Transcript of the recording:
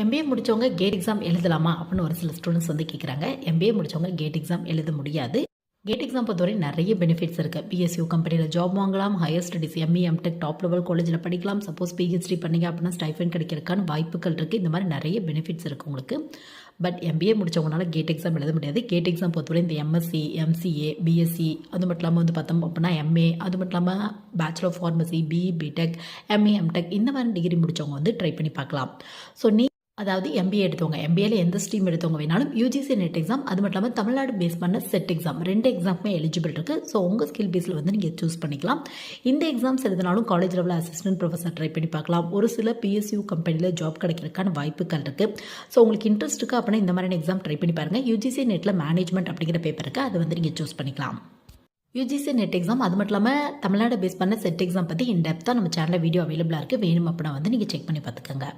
MBA முடித்தவங்க gate exam எழுதலாமா அப்படின்னு ஒரு சில ஸ்டூடெண்ட்ஸ் வந்து கேட்குறாங்க. எம்பிஏ முடித்தவங்க கேட் எக்ஸாம் எழுத முடியாது. கேட் எக்ஸாம் பொறுத்தவரை நிறைய பெனிஃபிட்ஸ் இருக்குது. பிஎஸ்யூ கம்பெனியில் ஜாப் வாங்கலாம், higher studies ME MTech top level காலேஜில் படிக்கலாம். சப்போஸ் பிஹெச்டி பண்ணிங்க அப்படின்னா ஸ்டைஃபன் கிடைக்கிறதுக்கான வாய்ப்புகள் இருக்குது. இந்த மாதிரி நிறைய பெனிஃபிட்ஸ் இருக்குது உங்களுக்கு. பட் எம்பிஏ முடித்தவங்களால கேட் எக்ஸாம் எழுத முடியாது. கேட் எக்ஸாம் பொறுத்தவரை இந்த எம்எஸ்சி, எம்சிஏ, பிஎஸ்சி, அது மட்டும் இல்லாமல் வந்து பார்த்தோம் அப்படின்னா எம்ஏ, அது மட்டும் இல்லாமல் bachelor of pharmacy, BE, BTech, MA, MTech இந்த மாதிரி டிகிரி முடித்தவங்க வந்து ட்ரை பண்ணி பார்க்கலாம். ஸோ அதாவது எம்பிஏ எடுத்தவங்க, எம்பிஏல எந்த ஸ்ட்ரீம் எடுத்தவங்க வேணாலும் யூஜிசி நெட் எக்ஸாம், அது மட்டும் இல்லாமல் தமிழ்நாடு பேஸ் பண்ண செட் எக்ஸாம், 2 எக்ஸாமுமே எலிஜிபிள் இருக்குது. ஸோ உங்கள் ஸ்கில் பேஸில் வந்து நீங்கள் சூஸ் பண்ணிக்கலாம். இந்த எக்ஸாம்ஸ் எழுதினாலும் காலேஜ் லெவலில் அசிஸ்டன்ட் ப்ரொஃபஸர் ட்ரை பண்ணி பார்க்கலாம். ஒரு சில பிஎஸ்யூ கம்பெனியில் ஜாப் கிடைக்கிறதுக்கான வாய்ப்புகள் இருக்குது. ஸோ உங்களுக்கு இன்ட்ரெஸ்ட் இருக்குது அப்படின்னா இந்த மாதிரியான எக்ஸாம் ட்ரை பண்ணி பாருங்கள். யூஜிசி நெட்டில் மேனேஜ்மெண்ட் அப்படிங்கிற பேப்பர் இருக்குது, அதை வந்து நீங்கள் சூஸ் பண்ணிக்கலாம். யூஜிசி நெட் எக்ஸாம், அது மட்டும் இல்லாமல் தமிழ்நாடு பேஸ் பண்ண செட் எக்ஸாம் பற்றி இன் டெப்த்தாக நம்ம சேனலில் வீடியோ அவைலபிளாக இருக்குது. வேணும் அப்படின்னா வந்து நீங்கள் செக் பண்ணி பார்த்துக்கோங்க.